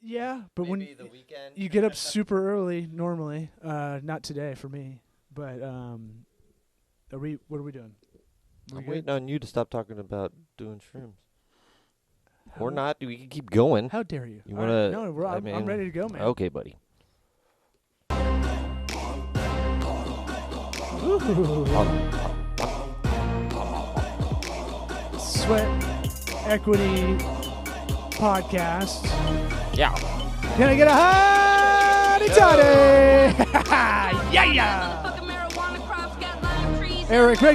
Yeah, but Maybe when the weekend. you get up super early normally, not today for me, but what are we doing? I'm waiting on you to stop talking about doing shrooms. Or not. We can keep going. How dare you? You want to? No, I'm ready to go, man. Okay, buddy. Sweat Equity Podcast. Yeah. Can I get a hotty toddy? Yeah. Eric, I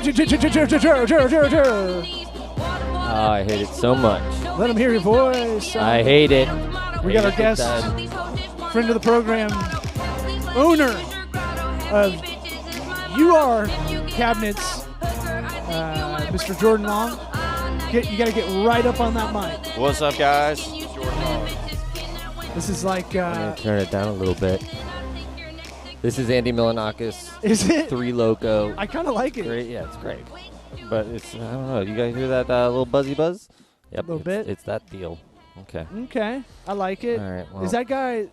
hate it so much. let him hear your voice. I hate it. We got our guest, friend of the program, owner of UR Cabinets, Mr. Jordan Long. You got to get right up on that mic. What's up, guys? Jordan Long. This is like. I'm going to turn it down a little bit. This is Andy Milanakis. Is it? 3 Loco. I kind of like it. Great. Yeah, it's great. But it's, I don't know. You guys hear that little buzzy buzz? Yep. A little bit. It's that deal. Okay. Okay. I like it. All right. Well, Is that guy.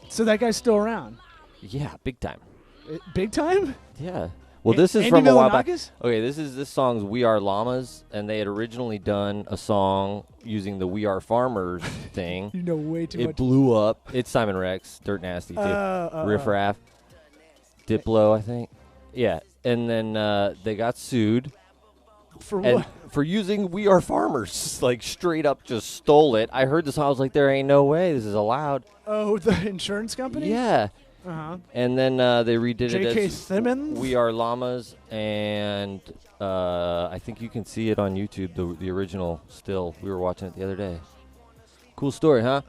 So that guy's still around? yeah, big time. Big time? Yeah. Well, this is Andy from a while back. Milanakis? Okay, this song's We Are Llamas, and they had originally done a song using the We Are Farmers thing. You know way too It much. blew up. It's Simon Rex, Dirt Nasty, Riff Raff, Diplo, I think. Yeah, and then they got sued For and what? for using We Are Farmers. Like, straight up just stole it. I heard the song, I was like, there ain't no way this is allowed. Oh, the insurance company? Yeah. Uh-huh. And then they redid J.K. it as Simmons? We Are Llamas, and I think you can see it on YouTube, the original still. We were watching it the other day. Cool story, huh?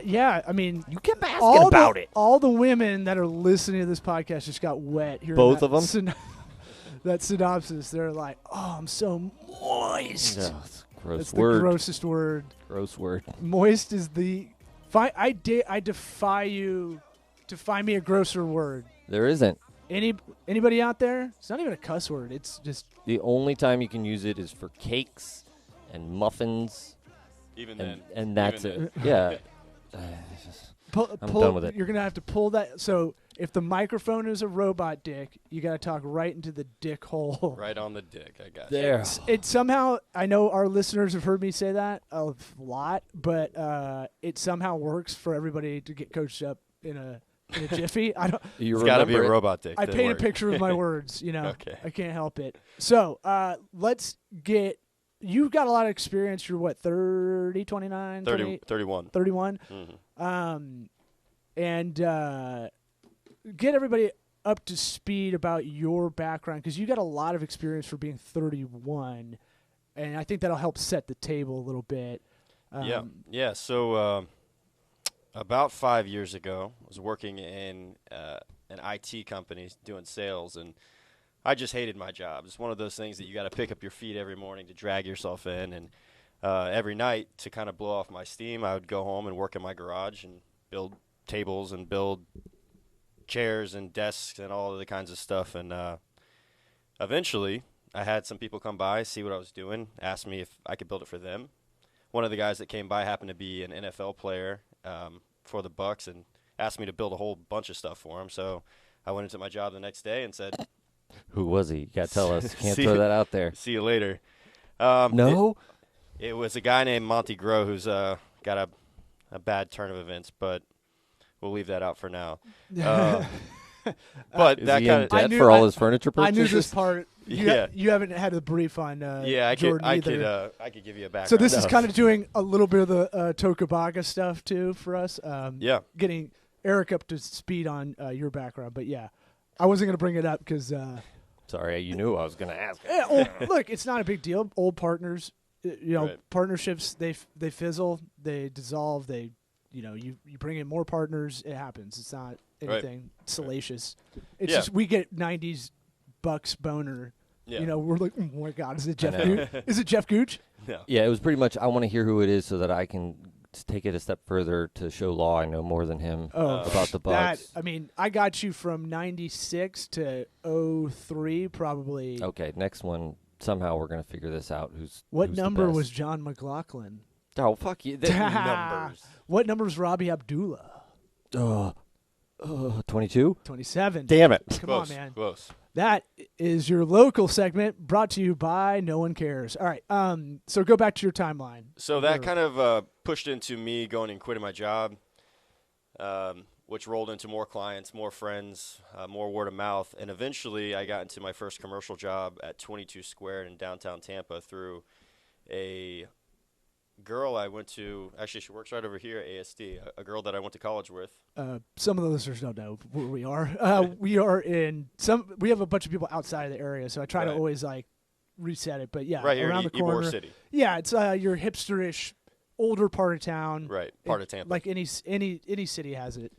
Yeah, I mean, You kept asking about it. All the women that are listening to this podcast just got wet hearing Both that of them? that synopsis. They're like, "Oh, I'm so moist." Ugh, it's a gross That's word. the grossest word. Gross word. Moist is the. I defy you to find me a grosser word. There isn't. Anybody out there? It's not even a cuss word. It's just The only time you can use it is for cakes and muffins, Even then. and that's Even it. Yeah. pull. I'm done with it. You're gonna have to pull that. So if the microphone is a robot dick, you gotta talk right into the dick hole. Right on the dick. I got There. It somehow, I know our listeners have heard me say that a lot, but it somehow works for everybody to get coached up in a jiffy. I don't. You It's got to be a remember it. robot dick. I to paint work. a picture of my words. You know, Okay. I can't help it. So let's get. You've got a lot of experience. You're what, 30, 29, 30, 31. 31? Mm-hmm. And get everybody up to speed about your background, because you got a lot of experience for being 31, and I think that'll help set the table a little bit. Yeah. So about 5 years ago, I was working in an IT company doing sales, and I just hated my job. It's one of those things that you got to pick up your feet every morning to drag yourself in, and every night to kind of blow off my steam, I would go home and work in my garage and build tables and build chairs and desks and all of the kinds of stuff. And eventually, I had some people come by, see what I was doing, ask me if I could build it for them. One of the guys that came by happened to be an NFL player for the Bucks and asked me to build a whole bunch of stuff for him. So I went into my job the next day and said, Who was he? You got to tell us. Can't See throw you- that out there. see you later. No? It was a guy named Monty Groh who's got a bad turn of events, but we'll leave that out for now. But Is that he kind in of debt for all his furniture I purchases? knew this part. Yeah. You haven't had a brief on Jordan either. I could give you a background. So this is No. kind of doing a little bit of the Tokubaga stuff too for us. Yeah. Getting Eric up to speed on your background, but yeah, I wasn't going to bring it up because Sorry, you knew I was going to ask. look, it's not a big deal. Old partners, Right. partnerships they fizzle, they dissolve. You bring in more partners, it happens. It's not anything salacious. It's Yeah. just we get 90s Bucks boner. Yeah. We're like, oh my God, is it Jeff know. Gooch? Is it Jeff Gooch? No. Yeah, it was pretty much, I want to hear who it is so that I can take it a step further to show Law I know more than him about the Bucks. I got you from 96 to 03 probably. Okay, next one. Somehow we're going to figure this out. What who's the number best. was John McLaughlin? Oh, fuck you. Numbers. What number is Robbie Abdullah? 22? 27. Damn it. Come Close, on, man. Close. That is your local segment brought to you by No One Cares. All right. So go back to your timeline. So that kind of pushed into me going and quitting my job, which rolled into more clients, more friends, more word of mouth. And eventually I got into my first commercial job at 22 Squared in downtown Tampa through a girl I went to. Actually, she works right over here at ASD, a girl that I went to college with. Some of the listeners don't know where we are. We have a bunch of people outside of the area, so I try to always like reset it. But yeah, right here around in the corner. Ybor City. Yeah, it's your hipsterish, older part of town. Right, part of Tampa. Like any city has it,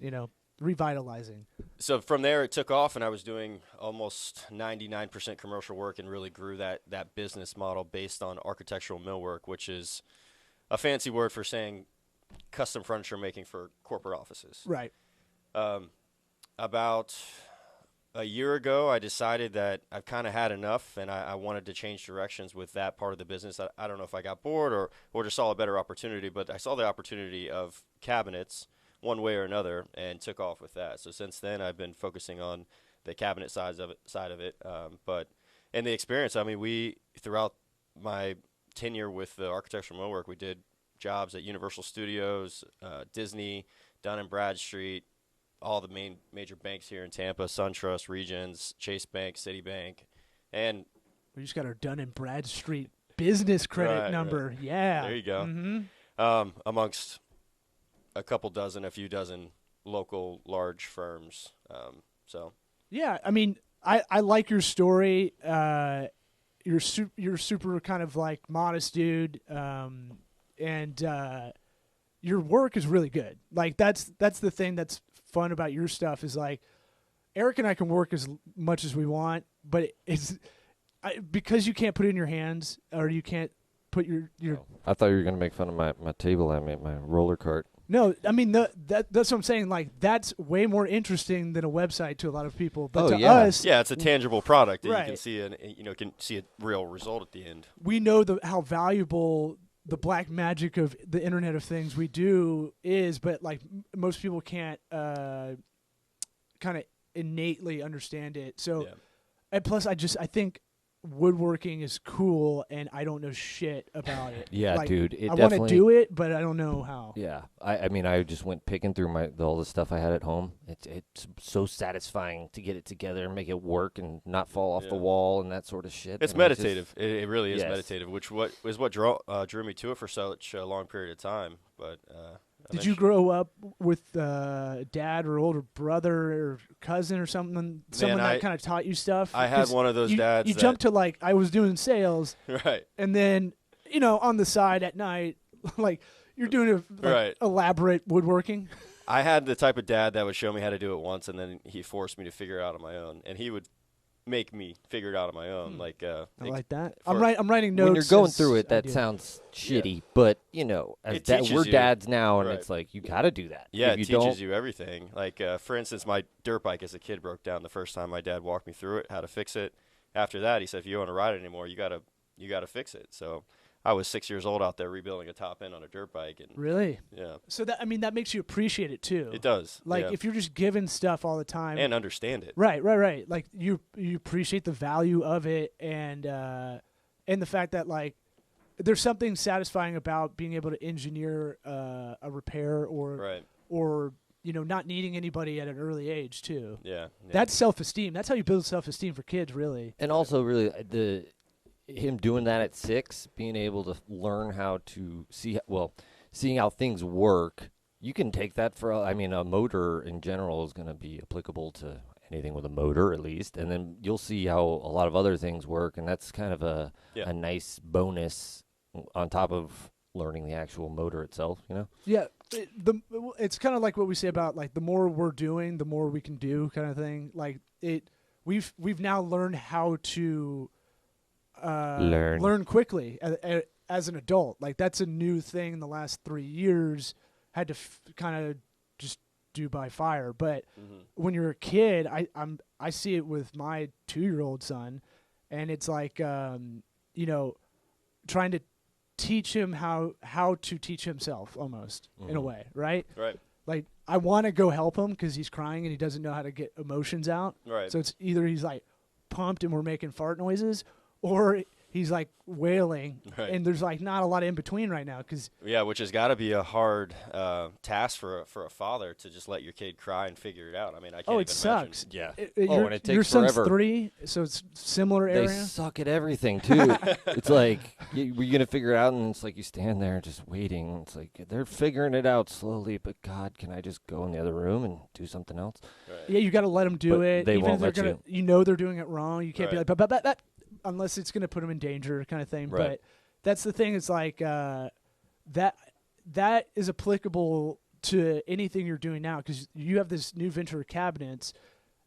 revitalizing. So from there, it took off, and I was doing almost 99% commercial work and really grew that business model based on architectural millwork, which is a fancy word for saying custom furniture making for corporate offices. Right. About a year ago, I decided that I've kind of had enough, and I wanted to change directions with that part of the business. I don't know if I got bored or just saw a better opportunity, but I saw the opportunity of cabinets one way or another and took off with that. So since then, I've been focusing on the cabinet side of it. But in the experience, I mean, we throughout my tenure with the architectural millwork, we did jobs at Universal Studios, Disney, Dun & Bradstreet, all the major banks here in Tampa, SunTrust, Regions, Chase Bank, Citibank, and we just got our Dun & Bradstreet business credit number. Right. Yeah. There you go. Mm-hmm. Amongst a few dozen local large firms. Yeah, I mean, I like your story. You're super kind of like modest dude, and your work is really good. Like that's the thing that's fun about your stuff is like Eric and I can work as much as we want, but because you can't put it in your hands or you can't put your. I thought you were going to make fun of my table. I made my roller cart. No, I mean that's what I'm saying. Like that's way more interesting than a website to a lot of people. But to us, yeah, it's a tangible product that right. you can see a real result at the end. We know how valuable the black magic of the Internet of Things we do is, but like most people can't kind of innately understand it. So, and plus, I think woodworking is cool, and I don't know shit about it. Yeah, like, dude. I want to do it, but I don't know how. Yeah, I mean, I just went picking through all the stuff I had at home. It's so satisfying to get it together and make it work and not fall off the wall and that sort of shit. It's meditative. It really is meditative, which is what drew me to it for such a long period of time. But did you grow up with dad or older brother or cousin or something? Someone that kind of taught you stuff? I had one of those dads. You jumped to like I was doing sales, right? And then on the side at night, like you're doing elaborate woodworking. I had the type of dad that would show me how to do it once, and then he forced me to figure it out on my own, and he would make me figure it out on my own. Like I like that. I'm writing notes. When you're going through it, that sounds shitty, but we're dads now, and it's like you got to do that. Yeah, it teaches you everything. Like for instance, my dirt bike as a kid broke down the first time my dad walked me through it, how to fix it. After that, he said, if you don't want to ride it anymore, you gotta fix it. So I was 6 years old out there rebuilding a top end on a dirt bike. And really? Yeah. So that makes you appreciate it too. It does. Like if you're just given stuff all the time and understand it. Right. Like you appreciate the value of it and the fact that like there's something satisfying about being able to engineer a repair or not needing anybody at an early age too. Yeah. That's self-esteem. That's how you build self-esteem for kids, really. And also really him doing that at 6, being able to learn how to seeing how things work, you can take that for, a motor in general is going to be applicable to anything with a motor at least, and then you'll see how a lot of other things work, and that's kind of a nice bonus on top of learning the actual motor itself, Yeah, it's kind of like what we say about like the more we're doing, the more we can do kind of thing. Like we've now learned how to learn quickly as an adult. Like that's a new thing in the last 3 years. Had to kind of just do by fire. But when you're a kid, I see it with my 2-year-old son, and it's like trying to teach him how to teach himself almost in a way, right? Right. Like I want to go help him because he's crying and he doesn't know how to get emotions out. Right. So it's either he's like pumped and we're making fart noises, or he's like wailing, Right. and there's like not a lot of in between right now because Yeah, which has got to be a hard task for a father to just let your kid cry and figure it out. I mean, I can't it even sucks. Yeah. Your, and it your takes son's forever. 3, so it's similar They area. suck at everything too. It's like we're gonna figure it out, and it's like you stand there just waiting. It's like they're figuring it out slowly. But God, can I just go in the other room and do something else? Right. Yeah, you got to let them do But it. they even won't if they're let gonna, you know they're doing it wrong. You can't be Right. like, but unless it's going to put them in danger, kind of thing. Right. But that's the thing. It's like that is applicable to anything you're doing now because you have this new venture of cabinets,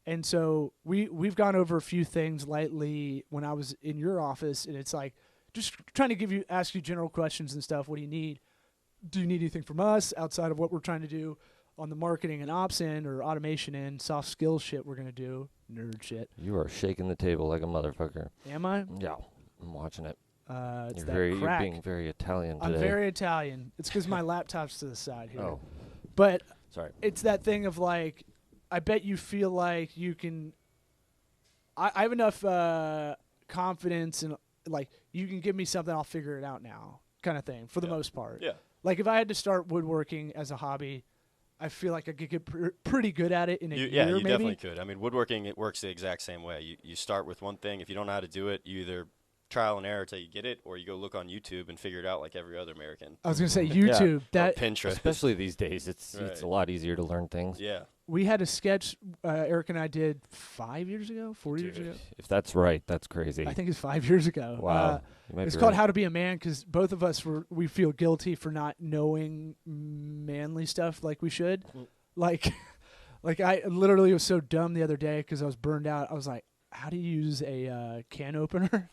and so we've gone over a few things lightly when I was in your office, and it's like just trying to ask you general questions and stuff. What do you need? Do you need anything from us outside of what we're trying to do on the marketing and ops end or automation end, soft skills shit we're going to do, nerd shit. You are shaking the table like a motherfucker. Am I? Yeah, I'm watching it. It's You're that very, crack. you're being very Italian today. I'm very Italian. It's because my laptop's to the side here. Oh, But sorry. it's that thing of like, I bet you feel like you can. I have enough confidence and like you can give me something, I'll figure it out now, kind of thing for the most part. Yeah. Like if I had to start woodworking as a hobby, I feel like I could get pretty good at it in a year. Yeah, you maybe. definitely could. I mean, woodworking, it works the exact same way. You start with one thing. If you don't know how to do it, you either trial and error until you get it, or you go look on YouTube and figure it out like every other American. I was gonna say YouTube. Or That Pinterest. Especially these days, it's Right. a lot easier to learn things. Yeah. we had a sketch Eric and I did 5 years ago, 4 years Dude, ago. if that's right, that's crazy. I think it's 5 years ago. Wow. You might It's be called right. How to Be a Man because both of us we feel guilty for not knowing manly stuff like we should. Like I literally was so dumb the other day because I was burned out. I was like, how do you use a can opener?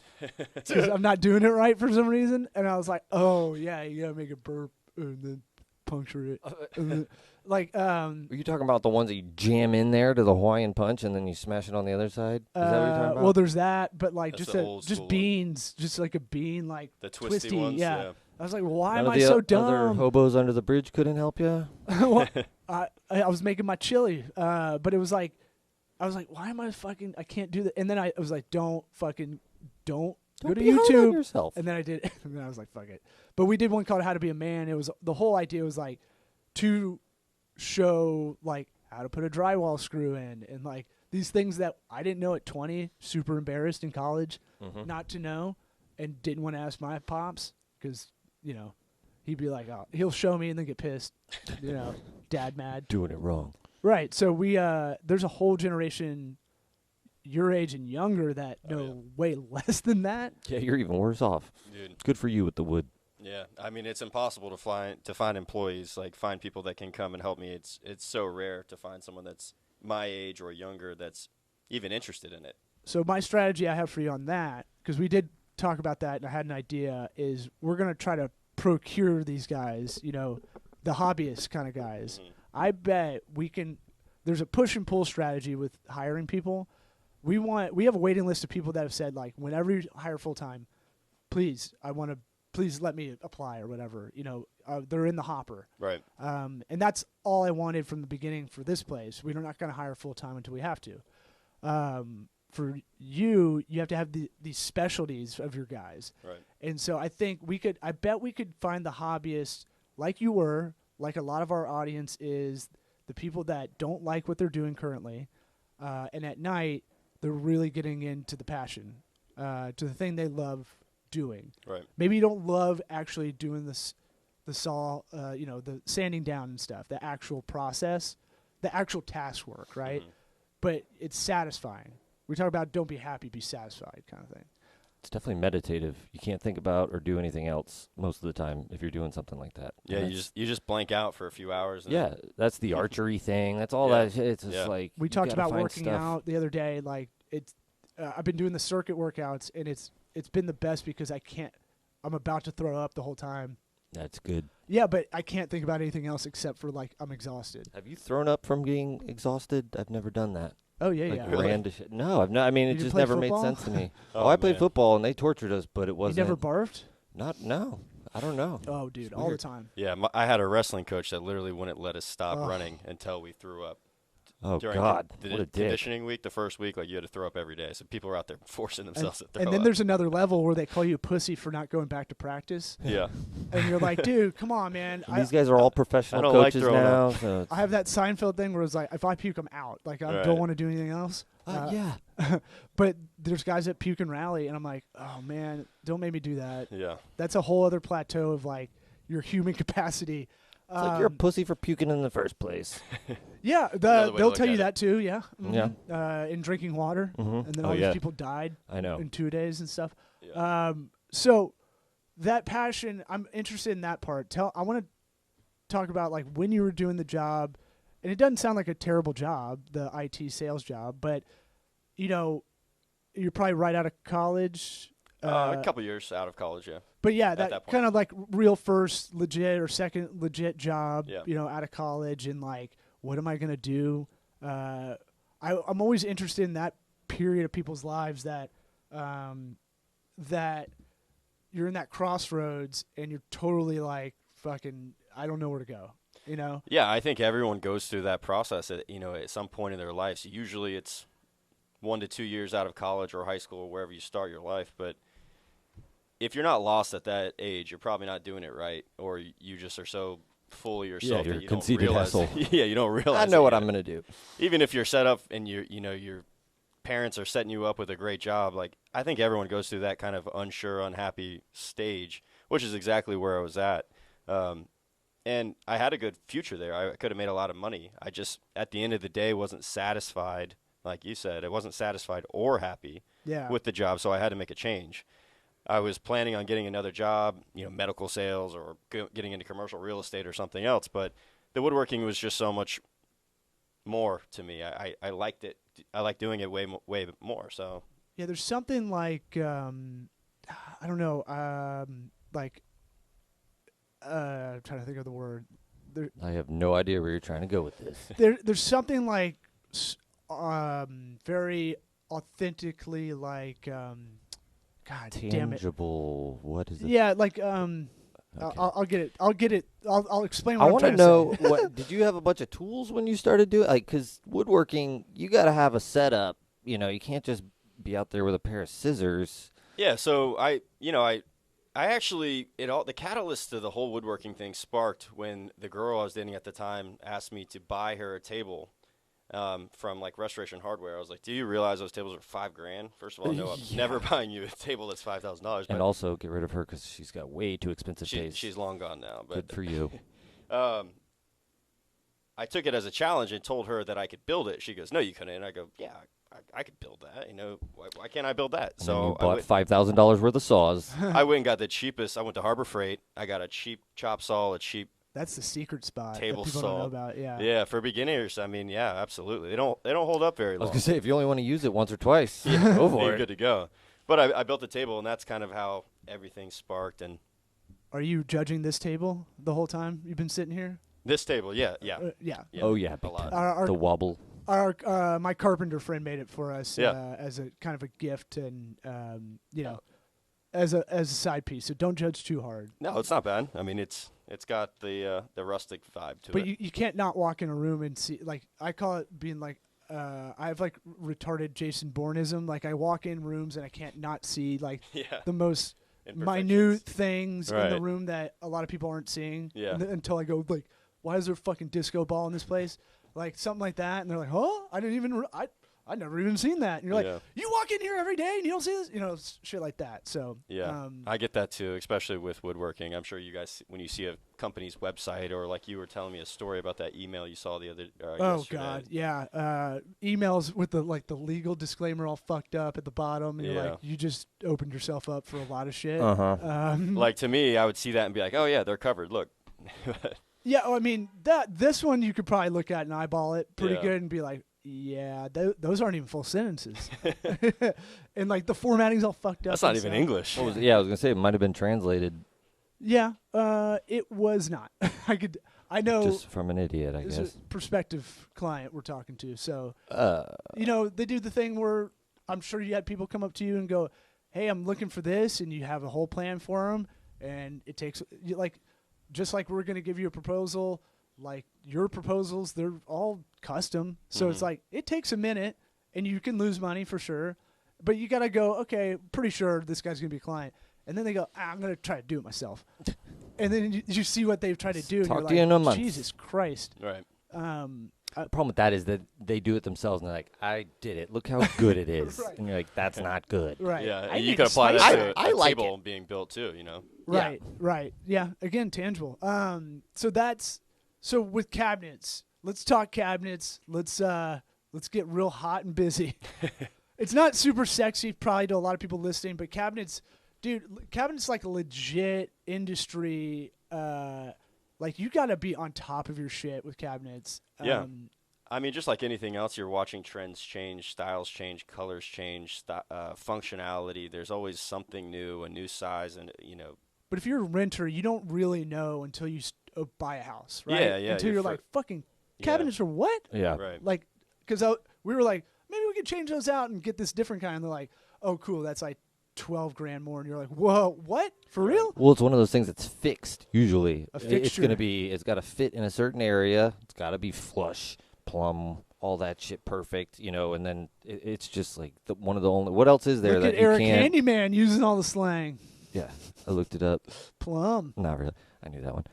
Because I'm not doing it right for some reason. And I was like, oh, yeah, you got to make a burp and then puncture it. And then, like, Are you talking about the ones that you jam in there to the Hawaiian punch and then you smash it on the other side? Is that what you're talking about? well, there's that, but like That's just the old school one. beans, just like a bean, like The twisty ones, yeah. I was like, why None am of I the so other dumb? hobos under the bridge couldn't help you? Well, I was making my chili, but it was like, I was like, why am I fucking? I can't do that. And then I was like, don't go to be hard on YouTube. yourself. And then I did. And then I was like, fuck it. But we did one called How to Be a Man. It was the whole idea was like to show like how to put a drywall screw in and like these things that I didn't know at 20. Super embarrassed in college not to know, and didn't want to ask my pops because he'd be like, oh, he'll show me and then get pissed, dad mad. Doing it wrong. Right. So we there's a whole generation your age and younger that know way less than that. Yeah, you're even worse off. Dude. Good for you with the wood. Yeah, I mean, it's impossible to find employees, like find people that can come and help me. It's so rare to find someone that's my age or younger that's even interested in it. So my strategy I have for you on that, because we did talk about that and I had an idea, is we're going to try to procure these guys, the hobbyist kind of guys. Mm-hmm. I bet we can – there's a push and pull strategy with hiring people. We have a waiting list of people that have said, like, whenever you hire full-time, please let me apply or whatever. They're in the hopper. Right. And that's all I wanted from the beginning for this place. We're not going to hire full-time until we have to. For you have to have these specialties of your guys. Right. And so I bet we could find the hobbyists like you were, like a lot of our audience is, the people that don't like what they're doing currently. And at night, they're really getting into the passion, to the thing they love doing. Right. Maybe you don't love actually doing the sanding down and stuff, the actual process, the actual task work, right? Mm-hmm. But it's satisfying. We talk about don't be happy, be satisfied kind of thing. It's definitely meditative. You can't think about or do anything else most of the time if you're doing something like that. Yeah, And you just blank out for a few hours. And yeah, that's the archery thing. That's all Yeah. that shit. It's just Yeah. like We you talked gotta about find working stuff. out the other day. Like I've been doing the circuit workouts, and it's been the best because I'm about to throw up the whole time. That's good. Yeah, but I can't think about anything else except for like I'm exhausted. Have you thrown up from getting exhausted? I've never done that. Oh yeah, Like yeah. Really? ran to shit. No, I've not. I mean, You it didn't just play never football? made sense to me. Oh, I played man. football and they tortured us, but it You wasn't. never barfed? No. I don't know. Oh, dude, It's all the weird. time. Yeah, I had a wrestling coach that literally wouldn't let us stop running until we threw up. Oh, During God. the What a dick. conditioning week, the first week, like you had to throw up every day. So people were out there forcing themselves to throw And then up. there's another level where they call you a pussy for not going back to practice. Yeah. And you're like, dude, come on, man. And these guys are all professional don't like coaches throwing now. up. So I have that Seinfeld thing where it's like, if I puke, I'm out. Like, I Right. don't want to do anything else. yeah. But there's guys that puke and rally, and I'm like, oh, man, don't make me do that. Yeah. That's a whole other plateau of, like, your human capacity. It's like you're a pussy for puking in the first place. Yeah, Another way to they'll look tell you at that too. Yeah, Yeah. In drinking water, Mhm. and then Oh, all yeah. these people died I know. in 2 days and stuff. Yeah. So that passion, I'm interested in that part. I want to talk about like when you were doing the job, and it doesn't sound like a terrible job, the IT sales job, but you know, you're probably right out of college. A couple years out of college, yeah. But yeah, that that point. kind of like real first legit or second legit job, Yeah. you know, out of college, and like, what am I gonna do? I'm always interested in that period of people's lives that that you're in that crossroads and you're totally like fucking I don't know where to go, you know? Yeah, I think everyone goes through that process at some point in their lives. Usually it's 1 to 2 years out of college or high school or wherever you start your life. But if you're not lost at that age, you're probably not doing it right, or you just are so full of yourself you're that a you don't conceited realize. asshole. Yeah, you don't realize. I know what that I'm going to do. Even if you're set up and your parents are setting you up with a great job, like I think everyone goes through that kind of unsure, unhappy stage, which is exactly where I was at. And I had a good future there. I could have made a lot of money. I just, at the end of the day, wasn't satisfied. Like you said, I wasn't satisfied or happy with the job, so I had to make a change. I was planning on getting another job, medical sales or getting into commercial real estate or something else, but the woodworking was just so much more to me. I liked it. I liked doing it way more. So Yeah, there's something like I don't know, I'm trying to think of the word. I have no idea where you're trying to go with this. There's something like very authentically like God damn it. Tangible. What is it? Yeah, like Okay. I'll get it. I'll explain I what I'm want trying to to know, say. what did you have a bunch of tools when you started doing? Like, because woodworking, you got to have a setup. You can't just be out there with a pair of scissors. yeah, so I actually the catalyst to the whole woodworking thing sparked when the girl I was dating at the time asked me to buy her a table from like Restoration Hardware. I was like, "Do you realize those tables are $5,000?" First of all, no, I'm never buying you a table that's $5,000. And also get rid of her because she's got way too expensive taste. She's long gone now. But Good for you. I took it as a challenge and told her that I could build it. She goes, "No, you couldn't." And I go, "Yeah, I could build that. Why can't I build that?" And So then you I bought went, $5,000 worth of saws. I went and got the cheapest. I went to Harbor Freight. I got a cheap chop saw, a cheap That's the secret spot table that people saw. don't know about. Yeah. Yeah, for beginners, I mean, yeah, absolutely. They don't hold up very I was long. going to say, if you only want to use it once or twice, go for You're it. good to go. But I built the table, and that's kind of how everything sparked. And Are you judging this table the whole time you've been sitting here? this table, yeah. Yeah. Oh, yeah. a big lot. time. The wobble. My carpenter friend made it for us Yeah. as a kind of a gift and as a side piece. So don't judge too hard. No, it's not bad. I mean, it's got the rustic vibe to But it. you can't not walk in a room and see, like, I call it being like, I have like retarded Jason Bourneism. Like I walk in rooms and I can't not see like Yeah. the most Imperfections. minute things in the Right. room that a lot of people aren't seeing. Yeah. Until I go like, why is there a fucking disco ball in this place? Like something like that. And they're like, huh? I didn't even, I never even seen that. And you're like, Yeah. you walk in here every day and you don't see this, shit like that. So Yeah, I get that too, especially with woodworking. I'm sure you guys, when you see a company's website, or like you were telling me a story about that email you saw the other oh yesterday. God, yeah. Emails with the legal disclaimer all fucked up at the bottom, and you're Yeah. like, you just opened yourself up for a lot of shit. Uh-huh. Like to me, I would see that and be like, oh yeah, they're covered. Look. Yeah, well, I mean this one you could probably look at and eyeball it pretty Yeah. good and be like, yeah, those aren't even full sentences, and like the formatting's all fucked up. That's not and even stuff. English. What was it? Yeah, I was going to say it might have been translated Yeah, it was not. I know. just from an idiot, I This guess. is a prospective client we're talking to, so Uh, they do the thing where I'm sure you had people come up to you and go, "Hey, I'm looking for this," and you have a whole plan for them, and it takes just like we're gonna give you a proposal, like your proposals, they're all custom. So it's like it takes a minute, and you can lose money for sure, but you gotta go. Okay, pretty sure this guy's gonna be a client, and then they go, I'm gonna try to do it myself, and then you see what they've tried to do, and Talk you're to you in a like, month. Jesus Christ. Right. The problem with that is that they do it themselves, and they're like, I did it. Look how good it is. Right. And you're like, that's not good. Right. Yeah, I and you need could apply spice. that to I a like table being built too. You know. Right, right. Yeah, again, tangible. So with cabinets, let's talk cabinets. Let's get real hot and busy. It's not super sexy probably to a lot of people listening, but cabinets, dude, cabinets like a legit industry. Like you got to be on top of your shit with cabinets. Yeah. I mean, just like anything else, you're watching trends change, styles change, colors change, functionality. There's always something new, a new size, and But if you're a renter, you don't really know until you buy a house, right? Yeah. Until you're like, fucking cabinets are what? Yeah. Right. Like, because we were like, maybe we could change those out and get this different kind. And they're like, oh, cool, that's like $12,000 more. And you're like, whoa, what? For real? Well, it's one of those things that's fixed usually. A It's fixture. going to be, it's got to fit in a certain area. It's got to be flush, plumb, all that shit perfect, and then it's just like one of the only, what else is there Look that at you Eric can't? Handyman using all the slang. Yeah, I looked it up. Plum. Not really. I knew that one.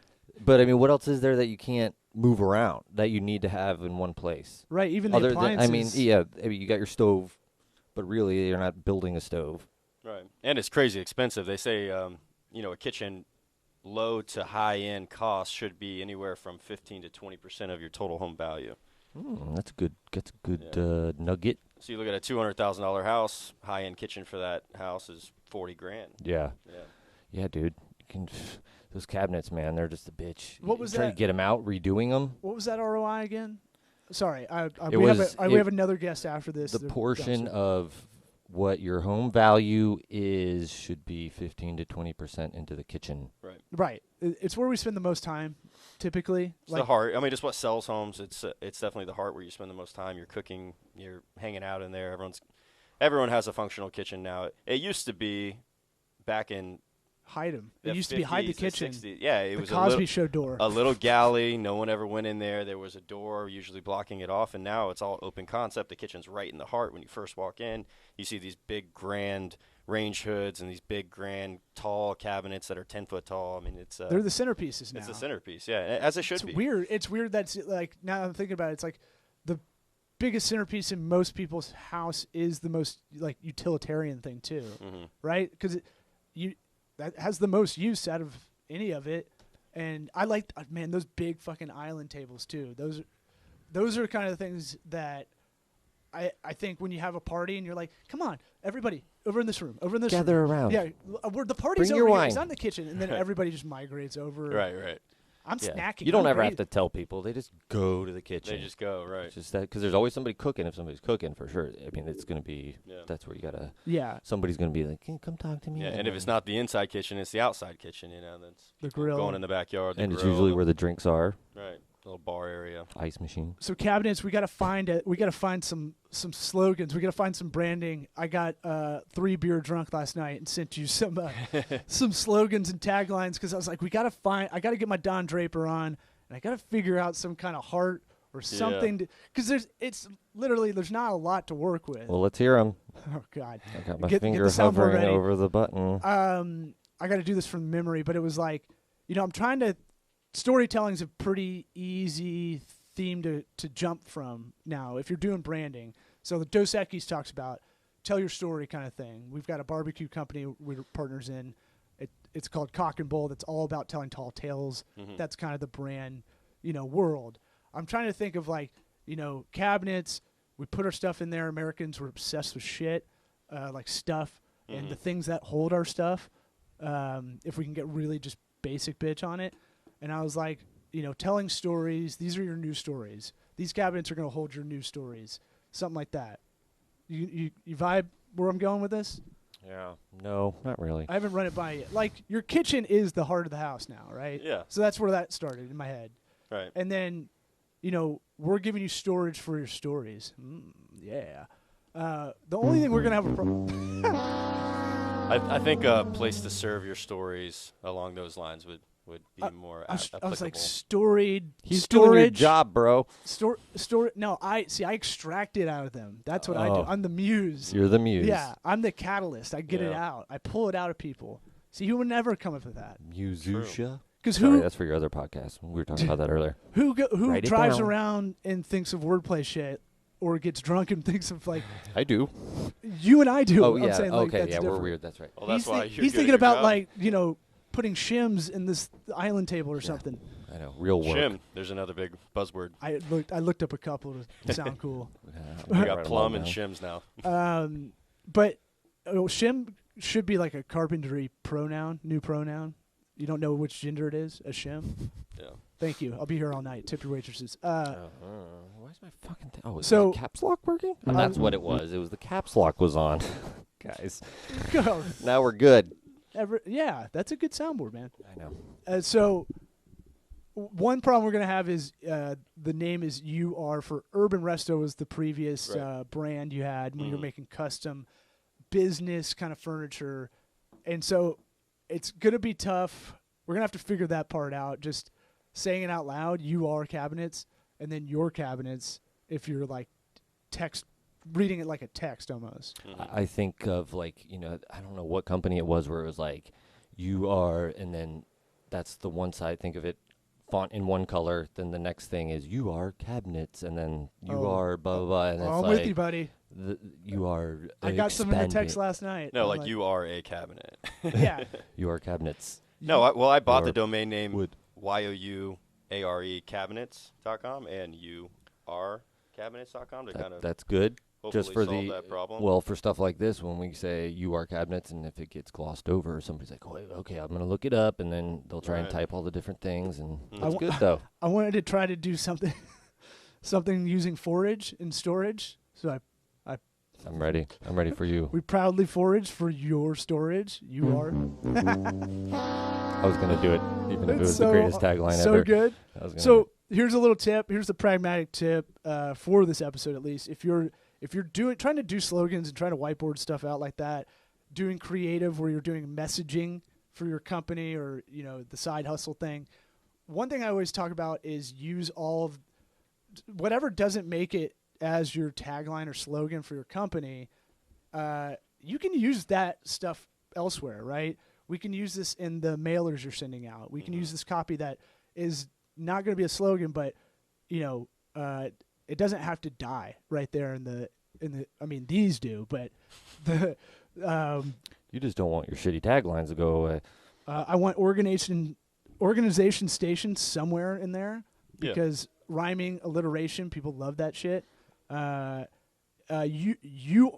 But I mean, what else is there that you can't move around that you need to have in one place? Right, even the Other than, appliances. you got your stove, but really you're not building a stove. Right. And it's crazy expensive. They say, a kitchen low to high end cost should be anywhere from 15 to 20% of your total home value. That's a good nugget. So you look at a $200,000 house, high end kitchen for that house is $40,000. Yeah. Yeah. Yeah, dude. You can those cabinets, man, they're just a bitch. What was Try that? to get them out, redoing them. What was that ROI again? Sorry, It we was- have another guest after this. The They're portion dumpster. of what your home value is should be 15 to 20% into the kitchen. Right. It's where we spend the most time, typically. It's the heart. I mean, it's what sells homes. It's definitely the heart where you spend the most time. You're cooking. You're hanging out in there. Everyone has a functional kitchen now. It used to be back in hide them. the It used to be hide the 50s, kitchen. 60s. Yeah, it The was Cosby Show door. a little galley. No one ever went in there. There was a door usually blocking it off, and now it's all open concept. The kitchen's right in the heart. When you first walk in, you see these big, grand range hoods and these big, grand, tall cabinets that are 10 foot tall. I mean, it's They're the centerpieces now. it's the centerpiece. Yeah, as it should It's be. weird. It's weird that's like, now I'm thinking about it, it's like the biggest centerpiece in most people's house is the most like utilitarian thing too, right? Because that has the most use out of any of it. And I like, man, those big fucking island tables too. Those are kind of the things that I think when you have a party and you're like, come on, everybody, over in this room, over in this Gather room. around. Yeah, where the party's Bring over your here. wine. It's not in the kitchen. And then everybody just migrates over. Right. I'm Yeah. snacking. You don't I'm ever ready. have to tell people. They just go to the kitchen. They just go, right. It's just that because there's always somebody cooking. If somebody's cooking, for sure. I mean, it's gonna be. Yeah. That's where you gotta. Yeah, Somebody's gonna be like, hey, "Come talk to me." Yeah, and if it's not the inside kitchen, it's the outside kitchen. That's the people grill. going in the backyard. The and it's grill, usually where the drinks are. right, little bar area. Ice machine. So cabinets, we gotta find it. We gotta find some slogans. We gotta find some branding. I got 3 beer drunk last night and sent you some slogans and taglines because I was like, I gotta get my Don Draper on, and I gotta figure out some kind of heart or something because there's not a lot to work with. Well, let's hear them. Oh God, I got my Get finger the soundboard hovering ready. over the button. I got to do this from memory, but it was like, I'm trying to. Storytelling's a pretty easy theme to jump from now if you're doing branding. So the Dos Equis talks about tell your story kind of thing. We've got a barbecue company we're partners in. It's called Cock and Bull. That's all about telling tall tales. That's kind of the brand, world. I'm trying to think of like, cabinets. We put our stuff in there. Americans were obsessed with shit, like stuff and the things that hold our stuff. If we can get really just basic bitch on it. And I was like, telling stories. These are your new stories. These cabinets are going to hold your new stories. Something like that. You vibe where I'm going with this? Yeah. No, not really. I haven't run it by you. Like, your kitchen is the heart of the house now, right? Yeah. So that's where that started in my head. Right. And then, we're giving you storage for your stories. Yeah. The only thing we're going to have a problem... I think a place to serve your stories along those lines would be more I was applicable. like storied. He's doing your storage. job, bro. Store. No, I extract it out of them. That's what I do. Oh. I'm the muse. You're the muse. Yeah, I'm the catalyst. I get it Yeah. out. I pull it out of people. See, who would never come up with that? Mususha. Because Sorry, that's for your other podcast. We were talking about that earlier. who Write it drives down. around and thinks of wordplay shit, or gets drunk and thinks of like I do. you and I do. Oh I'm yeah. saying, like, okay. that's Yeah, different. we're weird. That's right. Well, that's he's why he's you're good at thinking your about job. like putting shims in this island table or something. I know. Real work. Shim. There's another big buzzword. I looked up a couple to sound cool. We got plum and shims now. But shim should be like a carpentry pronoun, new pronoun. You don't know which gender it is, a shim? Yeah. Thank you. I'll be here all night. Tip your waitresses. Why's my fucking thing? Oh, is So- my caps lock working? That's what it was. It was the caps lock was on. Guys, Go. now we're good. Yeah, that's a good soundboard, man. I know. So one problem we're going to have is the name is UR for Urban Resto was the previous Right. brand you had when you were making custom business kind of furniture. And so it's going to be tough. We're going to have to figure that part out. Just saying it out loud, UR cabinets, and then your cabinets if you're like reading it like a text almost. I think of like, I don't know what company it was where it was like, you are, and then that's the one side. Think of it, font in one color. Then the next thing is you are cabinets, and then you are blah, blah, blah. And it's I'm like, with you, buddy. You are I got some in the text expanding. last night. No, I'm like you are a cabinet. Yeah. You are cabinets. No, I bought the Or domain name wood. youare cabinets.com and cabinets.com to kind of That's good. hopefully Just for solve that problem. Well, for stuff like this, when we say you are cabinets, and if it gets glossed over, somebody's like, oh, okay, I'm going to look it up, and then they'll try and Right. type all the different things, and Mhm. that's good, though. I wanted to try to do something using forage and storage. So I'm ready. I'm ready for you. we proudly forage for your storage. You are. I was going to do it, even if it It's was the greatest tagline so ever. good. I was gonna So here's a little tip. Here's the pragmatic tip for this episode, at least. If you're trying to do slogans and trying to whiteboard stuff out like that, doing creative where you're doing messaging for your company or the side hustle thing. One thing I always talk about is use all of whatever doesn't make it as your tagline or slogan for your company. You can use that stuff elsewhere, right? We can use this in the mailers you're sending out. We can use this copy that is not going to be a slogan, but it doesn't have to die right there in the. I mean, these do, but the. You just don't want your shitty taglines to go away. I want organization stations somewhere in there Yeah. because rhyming, alliteration, people love that shit.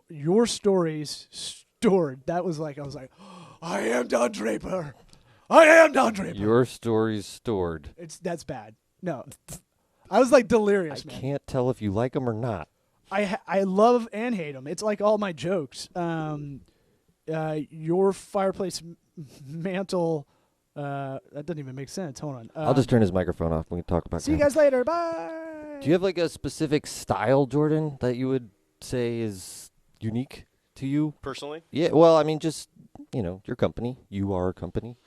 Your stories stored. That was like I was like, I am Don Draper. I am Don Draper. Your story's stored. That's bad. No, I was like delirious, I man. can't tell if you like them or not. I love and hate them. It's like all my jokes. Your fireplace mantle. That doesn't even make sense. Hold on. I'll just turn his microphone off. We can talk about See you that. guys later. Bye. Do you have like a specific style, Jordan, that you would say is unique to you? Personally, Yeah, well, I mean, just, your company. You are a company.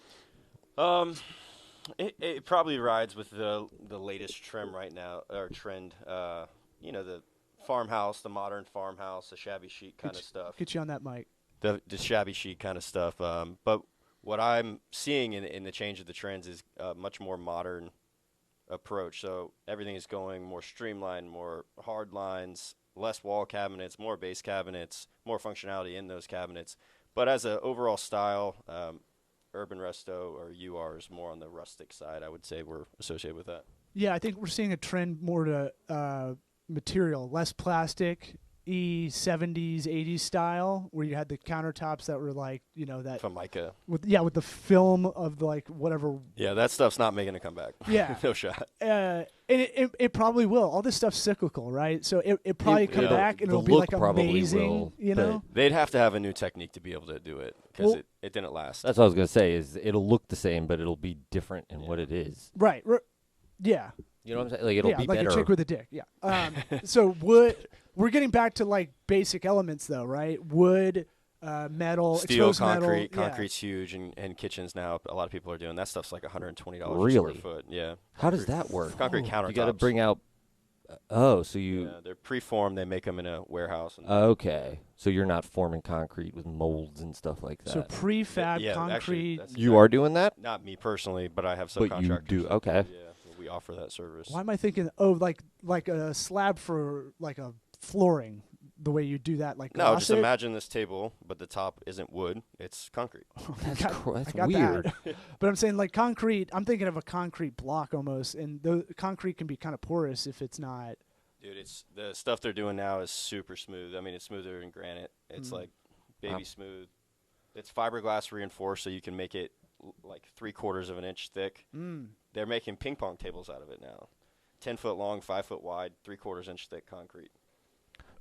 it probably rides with the latest trend right now, or trend. The farmhouse, the modern farmhouse, the shabby chic kind of stuff. Get you on that mic. The shabby chic kind of stuff. But what I'm seeing in the change of the trends is a much more modern approach. So everything is going more streamlined, more hard lines, less wall cabinets, more base cabinets, more functionality in those cabinets. But as an overall style, Urban Resto or UR is more on the rustic side. I would say we're associated with that. Yeah, I think we're seeing a trend more to material, less plastic, 70s, 80s style, where you had the countertops that were like, that Formica. with the film of like whatever. Yeah, that stuff's not making a comeback. Yeah. No shot. And it probably will. All this stuff's cyclical, right? So it probably come back and the it'll be look like probably amazing, will, They'd have to have a new technique to be able to do it because Well- it didn't last. That's what I was going to say, is it'll look the same, but it'll be different in what it is. Right. Yeah. You know what I'm saying? Like, it'll yeah, be like better. a chick with a dick. Yeah. So we're getting back to like basic elements though, right? Wood, metal, Steel, exposed concrete. metal. Yeah. Concrete's huge, and kitchens now. A lot of people are doing that stuff's like $120 a Really? square foot. Yeah. How does that work? Concrete countertops. You got to bring out. Oh, so you. Yeah, they're preformed. They make them in a warehouse. And Okay, so you're not forming concrete with molds and stuff like that. So prefab yeah, concrete. actually, that's you are doing that, not me personally, but I have but subcontractors. you do. Okay. Yeah, we offer that service. Why am I thinking? Oh, like a slab for like a flooring. The way you do that, like No, just Gossett? imagine this table, but the top isn't wood; it's concrete. That's I got weird. that. But I'm saying like concrete. I'm thinking of a concrete block almost, and the concrete can be kind of porous if it's not. Dude, it's the stuff they're doing now is super smooth. I mean, it's smoother than granite. It's like baby smooth. It's fiberglass reinforced, so you can make it like 3/4 of an inch thick. They're making ping pong tables out of it now. 10 foot long, 5 foot wide, 3/4 inch thick concrete.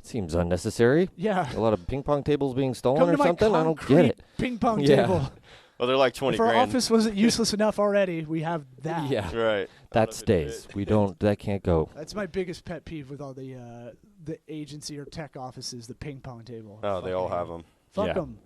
Seems unnecessary. Yeah. A lot of ping pong tables being stolen Come or to my something. I don't get concrete it. Ping pong Yeah. table. Well, they're like 20 If our grand. office wasn't useless enough already, we have that. Yeah, Right. that stays. We don't. That can't go. That's my biggest pet peeve with all the agency or tech offices, the ping pong table. Oh, they all Fucking have them. Fuck Yeah. them.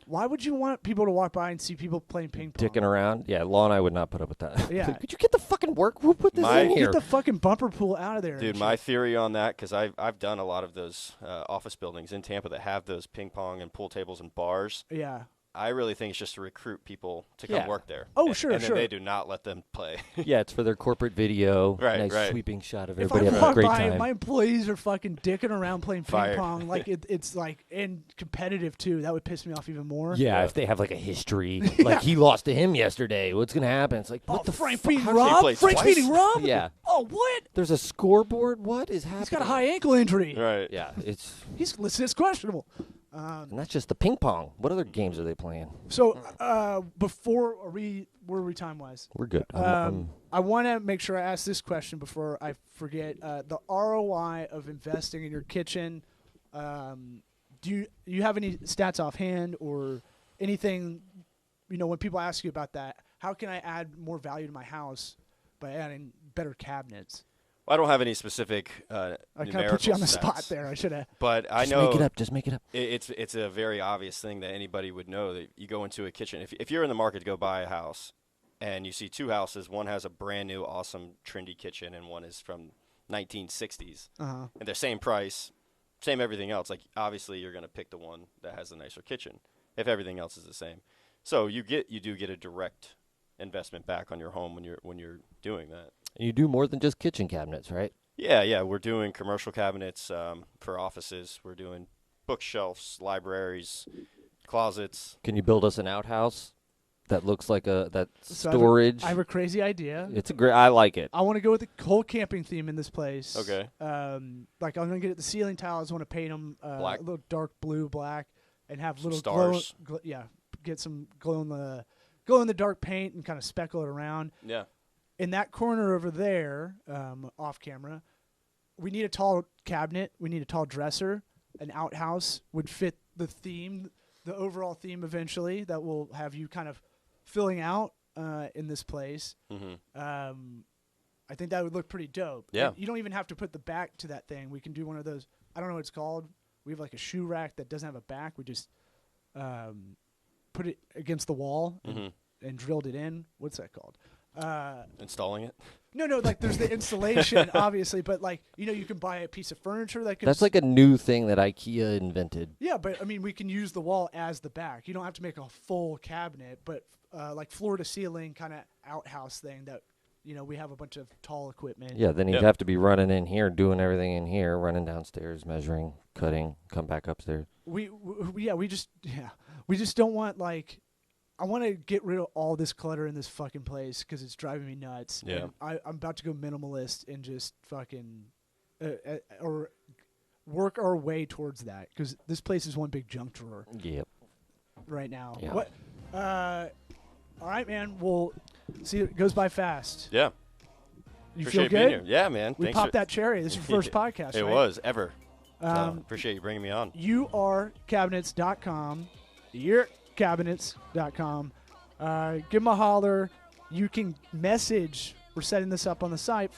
Why would you want people to walk by and see people playing ping pong? Dicking around. Yeah, Law and I would not put up with that. Yeah. Could you get the fucking work? Who put this in here? Get the fucking bumper pool out of there. Dude, and my shit. theory on that, because I've done a lot of those office buildings in Tampa that have those ping pong and pool tables and bars. Yeah. I really think it's just to recruit people to come Yeah. work there. Oh, sure, and sure. then they do not let them play. Yeah, it's for their corporate video. Right, Nice right. sweeping shot of If everybody I having a walk great by and time. my employees are fucking dicking around playing ping Fire. pong, like it's like and competitive too, that would piss me off even more. Yeah, if they have like a history, like he lost to him yesterday, what's gonna happen? It's like, what Oh, the Frank fuck? beating How does he Rob? play Frank's twice? beating Rob? Yeah, Oh, what? there's a scoreboard. What is happening? He's got a high ankle injury. Right. Yeah, it's He's it's questionable. and that's just the ping pong. What other games are they playing? So before where are we time wise? We're good. I want to make sure I ask this question before I forget. The ROI of investing in your kitchen. Do you have any stats offhand or anything? You know, when people ask you about that, how can I add more value to my house by adding better cabinets? I don't have any specific I kind of numerical put you on the stats, spot there. I should have. But I just know make it up. Just make it up. it's a very obvious thing that anybody would know that you go into a kitchen. If you're in the market to go buy a house and you see two houses, one has a brand new, awesome, trendy kitchen and one is from 1960s, and they're same price, same everything else. Like obviously you're going to pick the one that has the nicer kitchen if everything else is the same. So you do get a direct investment back on your home when you're doing that. And you do more than just kitchen cabinets, right? Yeah. We're doing commercial cabinets for offices. We're doing bookshelves, libraries, closets. Can you build us an outhouse that looks like that So storage? I have a crazy idea. It's a great. I like it. I want to go with the whole camping theme in this place. Okay. Like I'm gonna get the ceiling tiles. I want to paint them Black. a little dark blue, black, and have Some little stars. get some glow in the dark paint and kind of speckle it around. Yeah. In that corner over there, off camera, we need a tall cabinet. We need a tall dresser. An outhouse would fit the theme, the overall theme eventually. That will have you kind of filling out in this place. I think that would look pretty dope. Yeah. And you don't even have to put the back to that thing. We can do one of those. I don't know what it's called. We have like a shoe rack that doesn't have a back. We just put it against the wall and drilled it in. What's that called? Installing it. No, like there's the installation, obviously, but like you can buy a piece of furniture that can. That's like a new thing that IKEA invented. Yeah, but I mean, we can use the wall as the back. You don't have to make a full cabinet, but like floor to ceiling kind of outhouse thing that we have a bunch of tall equipment. Yeah, then you'd have to be running in here, doing everything in here, running downstairs, measuring, cutting, come back upstairs. We just don't want like. I want to get rid of all this clutter in this fucking place because it's driving me nuts. Yeah. And I'm about to go minimalist and just fucking or work our way towards that because this place is one big junk drawer Yep. right now. Yeah. What? All right, man. We'll see. It goes by fast. Yeah. You Appreciate feel being good? here. Yeah, man. We Thanks popped for, that cherry. This is your first podcast, It right? was ever. So, appreciate you bringing me on. YouAreCabinets.com. YourCabinets.com. Give them a holler. You can message. We're setting this up on the site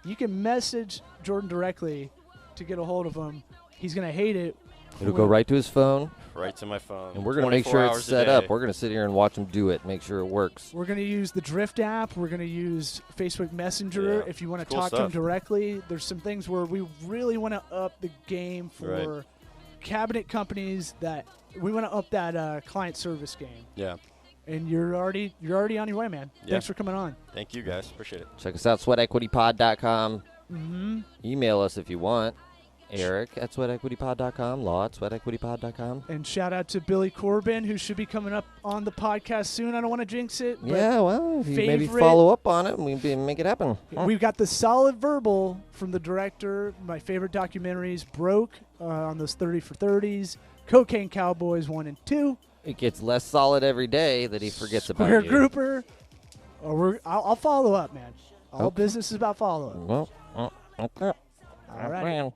you can message Jordan directly to get a hold of him. He's going to hate it It'll go right to his phone, Right to my phone. and we're going to make 24 sure it's hours a set day. up. We're going to sit here and watch him do it, make sure it works. We're going to use the Drift app. We're going to use Facebook Messenger Yeah. if you want to Cool talk to him stuff. directly. There's some things where we really want to up the game for Right. cabinet companies that we want to up that client service game. Yeah. And you're already on your way, man. Yeah. Thanks for coming on. Thank you, guys. Appreciate it. Check us out, sweatequitypod.com. Mm-hmm. Email us if you want. Eric at sweatequitypod.com, Law at sweatequitypod.com. And shout out to Billy Corbin, who should be coming up on the podcast soon. I don't want to jinx it. But Yeah, well, if you maybe favorite- follow up on it and we make it happen. We've got the solid verbal from the director. My favorite documentaries, Broke, on those 30 for 30s, Cocaine Cowboys 1 and 2, It gets less solid every day that he forgets Square about you. Grouper. I'll follow up, man. All Okay. business is about follow up. Well, okay. All right.